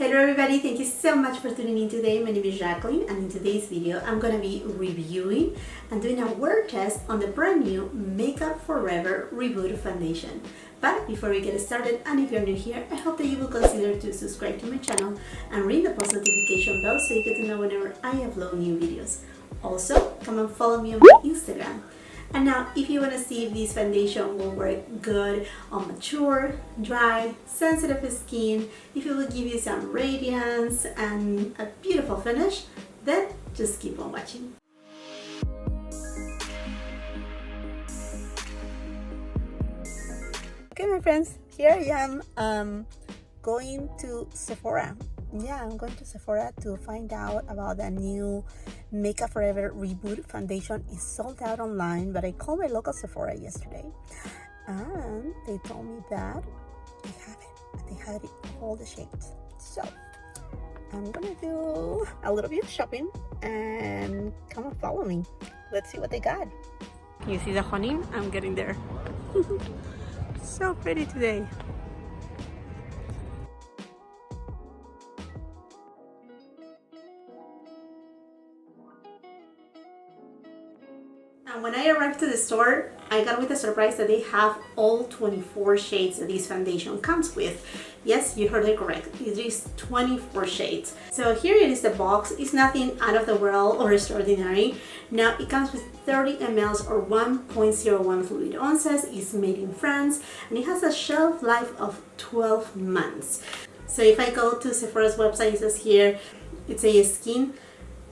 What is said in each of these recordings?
Hello everybody, thank you so much for tuning in today. My name is Jacqueline and in today's video I'm going to be reviewing and doing a wear test on the brand new Makeup Forever Reboot foundation. But before we get started, and if you're new here, I hope that you will consider to subscribe to my channel and ring the post notification bell so you get to know whenever I upload new videos. Also, come and follow me on my Instagram. And now, if you want to see if this foundation will work good on mature, dry, sensitive skin, if it will give you some radiance and a beautiful finish, then just keep on watching. Okay, my friends, here I am going to Sephora. Yeah, I'm going to Sephora to find out about the new Makeup Forever Reboot foundation. It's sold out online, but I called my local Sephora yesterday and they told me that they have it. They have it in all the shades. So I'm gonna do a little bit of shopping and come and follow me. Let's see what they got. Can you see the honey? I'm getting there. So pretty today. And when I arrived to the store, I got with a surprise that they have all 24 shades that this foundation comes with. Yes, you heard it correct. It is 24 shades. So here it is the box. It's nothing out of the world or extraordinary. Now it comes with 30 ml or 1.01 fluid ounces. It's made in France and it has a shelf life of 12 months. So if I go to Sephora's website, it says here, it's a skin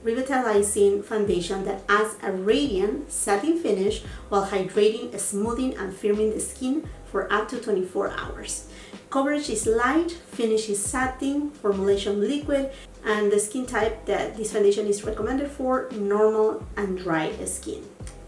revitalizing foundation that adds a radiant satin finish while hydrating, smoothing and firming the skin for up to 24 hours. Coverage is light, finish is satin, formulation liquid, and the skin type that this foundation is recommended for, normal and dry skin.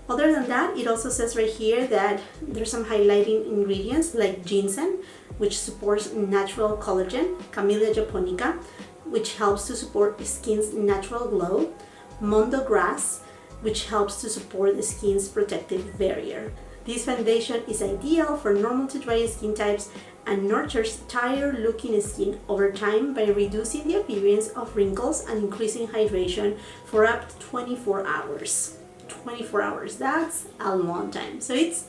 Other than that, it also says right here that there's some highlighting ingredients like ginseng, which supports natural collagen, Camellia japonica, which helps to support the skin's natural glow, mondo grass, which helps to support the skin's protective barrier. This foundation is ideal for normal to dry skin types and nurtures tired looking skin over time by reducing the appearance of wrinkles and increasing hydration for up to 24 hours. 24 hours, that's a long time. So it's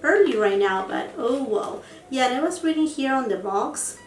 early right now, but oh wow. Yeah, and I was reading here on the box,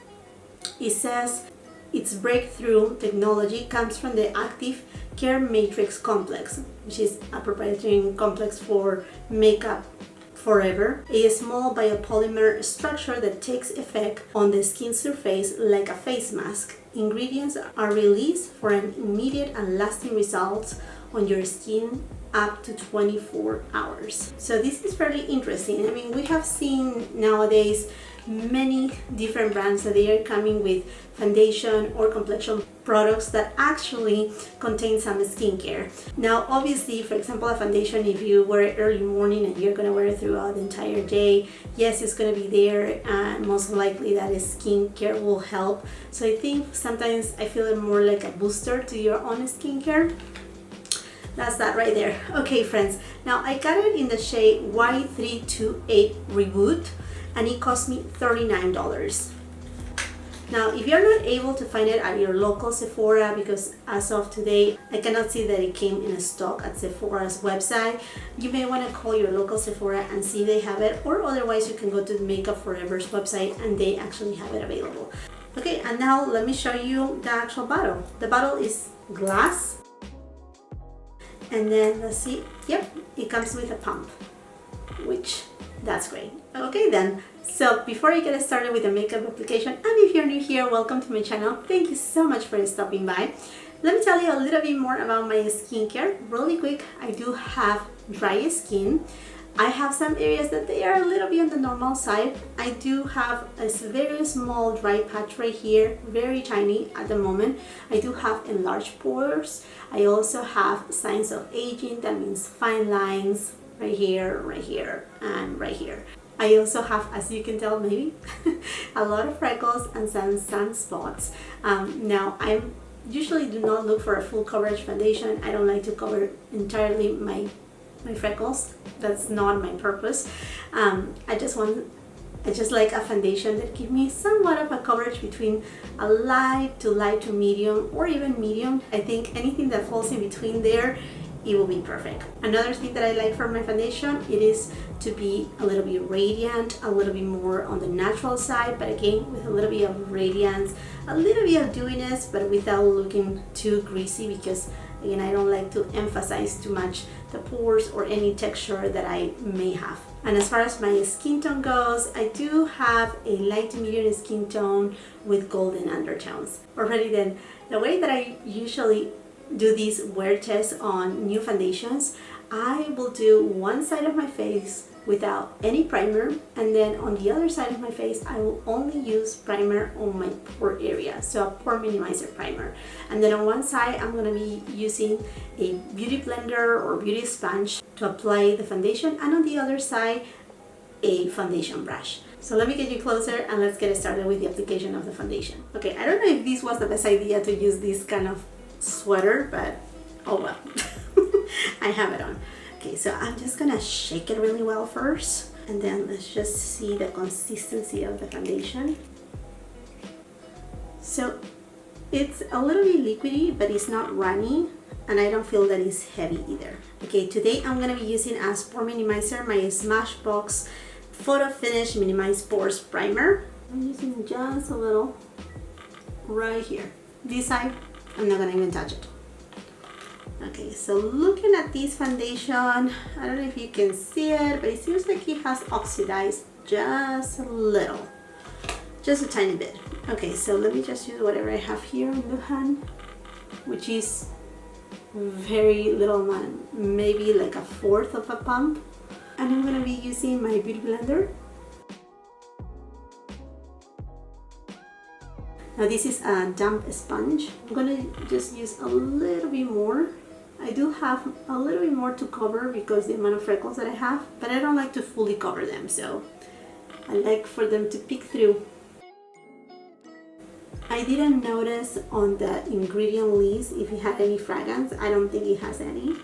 it says its breakthrough technology comes from the Active Care Matrix Complex, which is a proprietary complex for Makeup Forever, a small biopolymer structure that takes effect on the skin surface like a face mask. Ingredients are released for an immediate and lasting results on your skin up to 24 hours. So this is fairly interesting. I mean, we have seen nowadays many different brands that they are coming with foundation or complexion products that actually contain some skincare. Now obviously, for example, a foundation, if you wear it early morning and you're going to wear it throughout the entire day, yes, it's going to be there and most likely that skincare will help. So I think sometimes I feel it more like a booster to your own skincare. That's that right there. Okay friends, now I got it in the shade Y328 Reboot and it cost me $39. Now if you're not able to find it at your local Sephora, because as of today I cannot see that it came in stock at Sephora's website, you may want to call your local Sephora and see if they have it, or otherwise you can go to the Makeup Forever's website and they actually have it available. Okay, and now let me show you the actual bottle. The bottle is glass. And then let's see, yep, it comes with a pump, which that's great. Okay then, so before I get started with the makeup application, and if you're new here, welcome to my channel. Thank you so much for stopping by. Let me tell you a little bit more about my skincare really quick. I do have dry skin. I have some areas that they are a little bit on the normal side. I do have a very small dry patch right here, very tiny at the moment. I do have enlarged pores. I also have signs of aging, that means fine lines right here, and right here. I also have, as you can tell maybe, a lot of freckles and some sunspots. Now I usually do not look for a full coverage foundation. I don't like to cover entirely my freckles. That's not my purpose. I just want I just like a foundation that gives me somewhat of a coverage between a light to medium, or even medium. I think anything that falls in between there, it will be perfect. Another thing that I like from my foundation, it is to be a little bit radiant, a little bit more on the natural side, but again with a little bit of radiance, a little bit of dewiness, but without looking too greasy, because again, I don't like to emphasize too much the pores or any texture that I may have. And as far as my skin tone goes, I do have a light to medium skin tone with golden undertones. Alrighty then, the way that I usually do these wear tests on new foundations, I will do one side of my face without any primer, and then on the other side of my face I will only use primer on my pore area, so a pore minimizer primer. And then on one side I'm going to be using a beauty blender or beauty sponge to apply the foundation, and on the other side a foundation brush. So let me get you closer and let's get started with the application of the foundation. Okay, I don't know if this was the best idea to use this kind of sweater, but oh well. I have it on. Okay, so I'm just gonna shake it really well first, and then let's just see the consistency of the foundation. So it's a little bit liquidy, but it's not runny, and I don't feel that it's heavy either. Okay, today I'm gonna be using as pore minimizer my Smashbox Photo Finish Minimize Pores Primer. I'm using just a little right here. This side, I'm not gonna even touch it. Okay, so looking at this foundation, I don't know if you can see it, but it seems like it has oxidized just a little, just a tiny bit. Okay, so let me just use whatever I have here in the hand, which is very little amount, maybe like a fourth of a pump. And I'm gonna be using my beauty blender. Now this is a damp sponge. I'm gonna just use a little bit more. I do have a little bit more to cover because the amount of freckles that I have, but I don't like to fully cover them, so I like for them to peek through. I didn't notice on the ingredient list if it had any fragrance. I don't think it has any.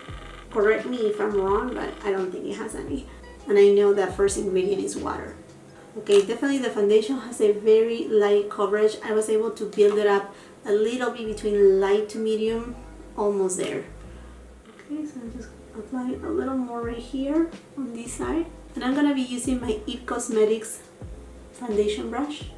Correct me if I'm wrong, but I don't think it has any. And I know that first ingredient is water. Okay, definitely the foundation has a very light coverage. I was able to build it up a little bit between light to medium, almost there. Okay, so I'm just applying a little more right here on this side. And I'm gonna be using my IT Cosmetics foundation brush.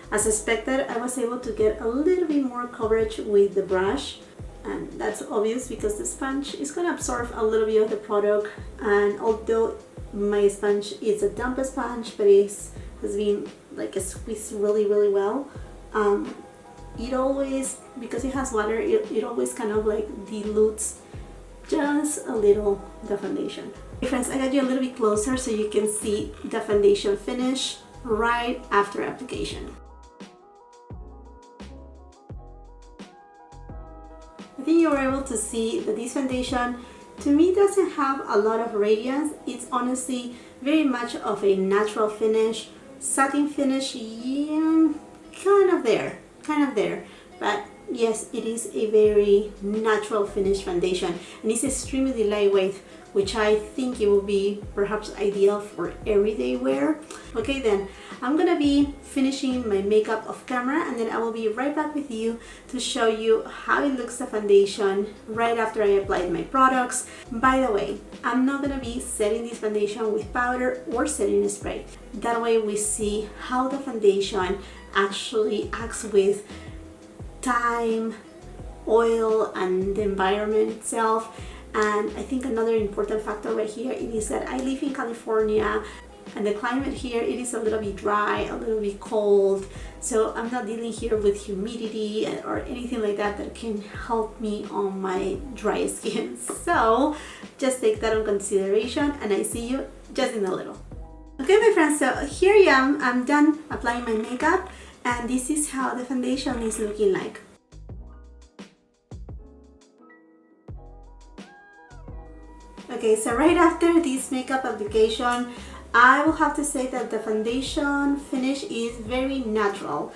As expected, I was able to get a little bit more coverage with the brush. And that's obvious because the sponge is gonna absorb a little bit of the product. And although my sponge is a damp sponge, but it has been like squeezed really well, it always, because it has water, it always kind of like dilutes just a little the foundation. Okay, friends, I got you a little bit closer so you can see the foundation finish right after application. I think you were able to see that this foundation to me doesn't have a lot of radiance. It's honestly very much of a natural finish, satin finish, yeah, kind of there, but yes, it is a very natural finish foundation, and it's extremely lightweight, which I think it will be perhaps ideal for everyday wear. Okay, then I'm gonna be finishing my makeup off camera, and then I will be right back with you to show you how it looks, the foundation, right after I applied my products. By the way, I'm not gonna be setting this foundation with powder or setting spray. That way we see how the foundation actually acts with time, oil, and the environment itself. And I think another important factor right here is that I live in California, and the climate here, it is a little bit dry, a little bit cold, so I'm not dealing here with humidity or anything like that that can help me on my dry skin. So just take that in consideration, and I see you just in a little. Okay, my friends, so here I am. I'm done applying my makeup, and this is how the foundation is looking like. Okay, so right after this makeup application, I will have to say that the foundation finish is very natural.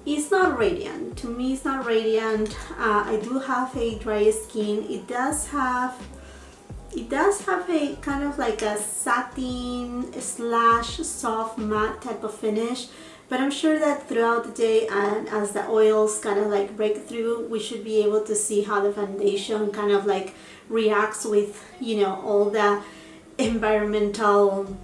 It's not radiant. To me, it's not radiant. I do have a dry skin. It does have It does have a kind of like a satin slash soft matte type of finish, but I'm sure that throughout the day and as the oils kind of like break through, we should be able to see how the foundation kind of like reacts with, you know, all the environmental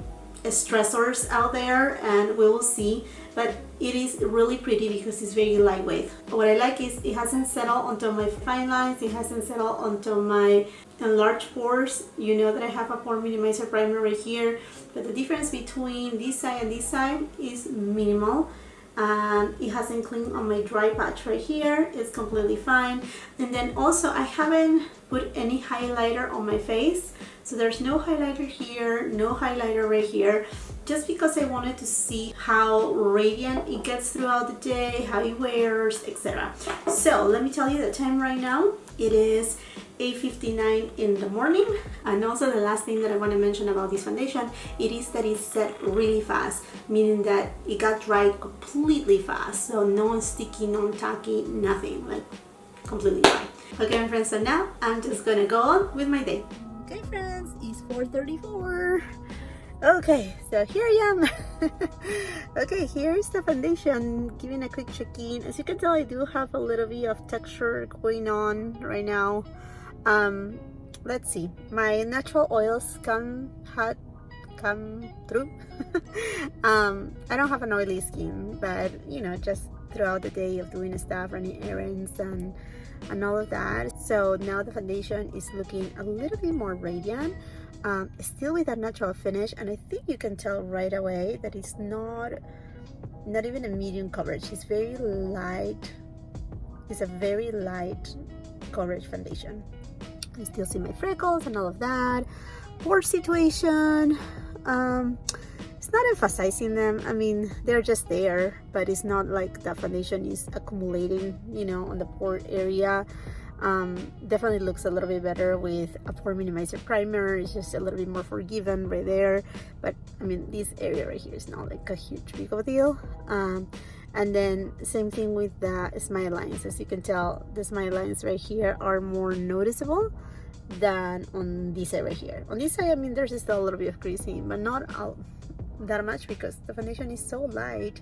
stressors out there, and we will see. But it is really pretty because it's very lightweight. What I like is it hasn't settled onto my fine lines, it hasn't settled onto my enlarged pores. You know that I have a pore minimizer primer right here, but the difference between this side and this side is minimal. And it hasn't cleaned on my dry patch right here. It's completely fine. And then also I haven't put any highlighter on my face, so there's no highlighter here, no highlighter right here, just because I wanted to see how radiant it gets throughout the day, how it wears, etc. So let me tell you the time right now. It is 8:59 in the morning. And also the last thing that I want to mention about this foundation, it is that it's set really fast, meaning that it got dried completely fast. So no sticky, no tacky, nothing, like completely dry. Okay, my friends, so now I'm just gonna go on with my day. Okay friends, it's 4:34. Okay, so here I am. Okay, here's the foundation, giving a quick check-in. As you can tell, I do have a little bit of texture going on right now. Let's see, my natural oils come through. I don't have an oily skin, but you know, just throughout the day of doing stuff, running errands and all of that. So now the foundation is looking a little bit more radiant, still with that natural finish, and I think you can tell right away that it's not even a medium coverage. It's very light. It's a very light coverage foundation. I still see my freckles and all of that. Pore situation, it's not emphasizing them. I mean, they're just there, but it's not like the foundation is accumulating, you know, on the pore area. Definitely looks a little bit better with a pore minimizer primer. It's just a little bit more forgiving right there. But I mean, this area right here is not like a huge big of a deal. And then same thing with the smile lines. As you can tell, the smile lines right here are more noticeable than on this side right here. On this side, I mean, there's still a little bit of creasing, but not that much because the foundation is so light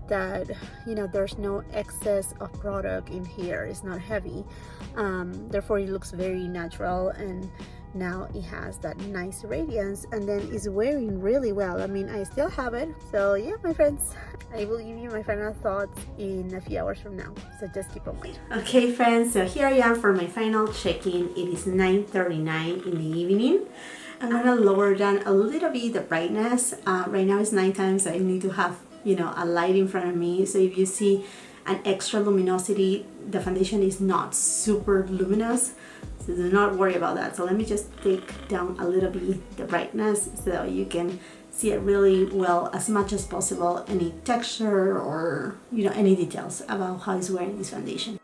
that, you know, there's no excess of product in here. It's not heavy, therefore it looks very natural, and now it has that nice radiance, and then it's wearing really well. I mean, I still have it. So yeah, my friends, I will give you my final thoughts in a few hours from now, so just keep on waiting. Okay friends, so here I am for my final check-in. It is 9:39 in the evening. I'm gonna lower down a little bit the brightness. Right now it's nighttime, so I need to have, you know, a light in front of me. So if you see an extra luminosity, the foundation is not super luminous, so do not worry about that. So let me just take down a little bit the brightness so you can see it really well, as much as possible, any texture or, you know, any details about how it's wearing this foundation.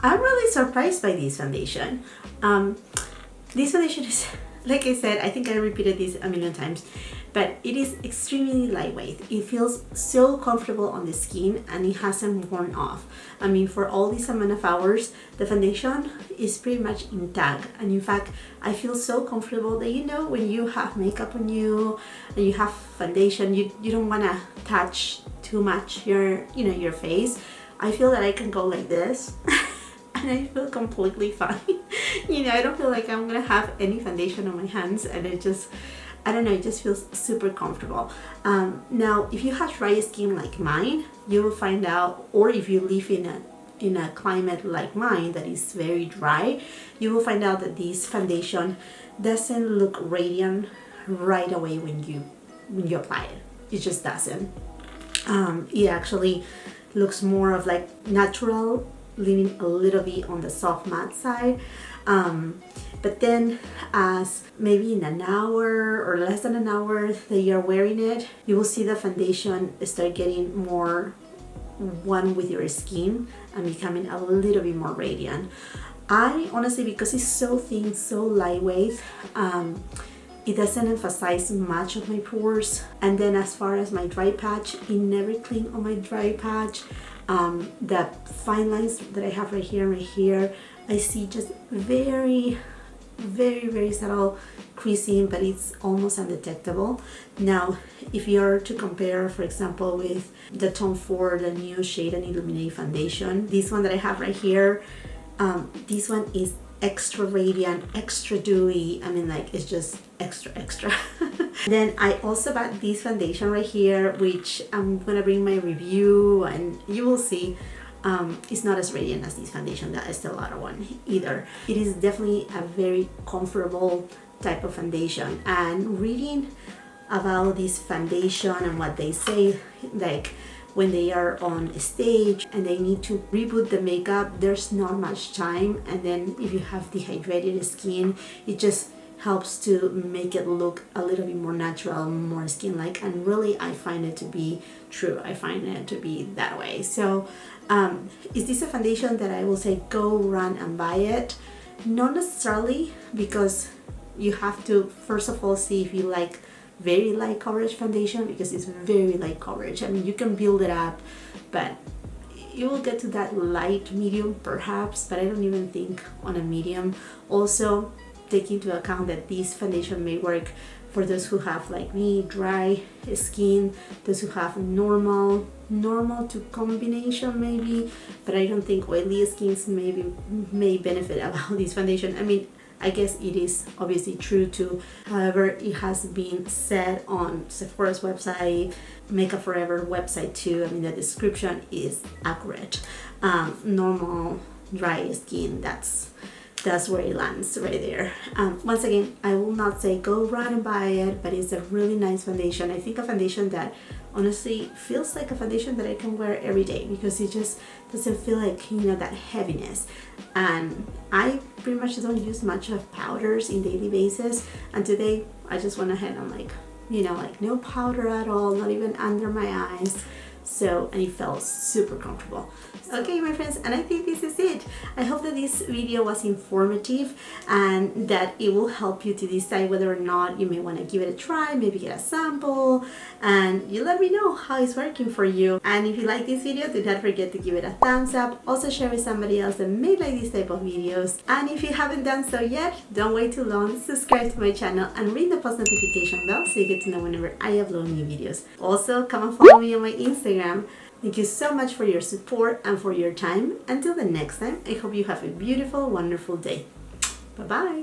I'm really surprised by this foundation. This foundation is, like I said, I think I repeated this a million times, but it is extremely lightweight. It feels so comfortable on the skin, and it hasn't worn off. I mean, for all these amount of hours, the foundation is pretty much intact. And in fact, I feel so comfortable that, you know, when you have makeup on you and you have foundation, you don't want to touch too much your, you know, your face. I feel that I can go like this and I feel completely fine. You know, I don't feel like I'm gonna have any foundation on my hands, and it just, I don't know, it just feels super comfortable. Now, if you have dry skin like mine, you will find out, or if you live in a climate like mine that is very dry, you will find out that this foundation doesn't look radiant right away when you apply it. It just doesn't. It actually looks more of like natural, leaning a little bit on the soft matte side. But then as maybe in an hour or less than an hour that you're wearing it, you will see the foundation start getting more one with your skin and becoming a little bit more radiant. I honestly, because it's so thin, so lightweight, It doesn't emphasize much of my pores. And then as far as my dry patch, it never clean on my dry patch. The fine lines that I have right here, I see just very subtle creasing, but it's almost undetectable. Now, if you're to compare, for example, with the Tom Ford, the new Shade and Illuminate foundation, this one that I have right here, this one is extra radiant, extra dewy. I mean, like, it's just extra. Then I also bought this foundation right here, which I'm gonna bring my review and you will see. It's not as radiant as this foundation, that Estee Lauder one either. It is definitely a very comfortable type of foundation. And reading about this foundation and what they say, like when they are on stage and they need to reboot the makeup, there's not much time. And then if you have dehydrated skin, it just helps to make it look a little bit more natural, more skin-like. And really, I find it to be true. I find it to be that way. So is this a foundation that I will say go run and buy it? Not necessarily, because you have to first of all see if you like very light coverage foundation, because it's very light coverage. I mean, you can build it up, but you will get to that light medium perhaps, but I don't even think on a medium. Also, take into account that this foundation may work for those who have, like me, dry skin, those who have normal to combination maybe, but I don't think oily skins may benefit about this foundation. I mean, I guess it is obviously true too. However, it has been said on Sephora's website, Makeup Forever website too. I mean, the description is accurate. Normal dry skin, that's where it lands right there. Once again, I will not say go run and buy it, but it's a really nice foundation. I think a foundation that honestly feels like a foundation that I can wear every day, because it just doesn't feel like, you know, that heaviness. And I pretty much don't use much of powders in daily basis, and today I just went ahead and, like, you know, like no powder at all, not even under my eyes. So, and it felt super comfortable. Okay, my friends, and I think this is it. I hope that this video was informative and that it will help you to decide whether or not you may want to give it a try, maybe get a sample, and you let me know how it's working for you. And if you like this video, do not forget to give it a thumbs up. Also share with somebody else that may like this type of videos. And if you haven't done so yet, don't wait too long. Subscribe to my channel and ring the post notification bell so you get to know whenever I upload new videos. Also, come and follow me on my Instagram. Thank you so much for your support and for your time. Until the next time, I hope you have a beautiful, wonderful day. Bye-bye.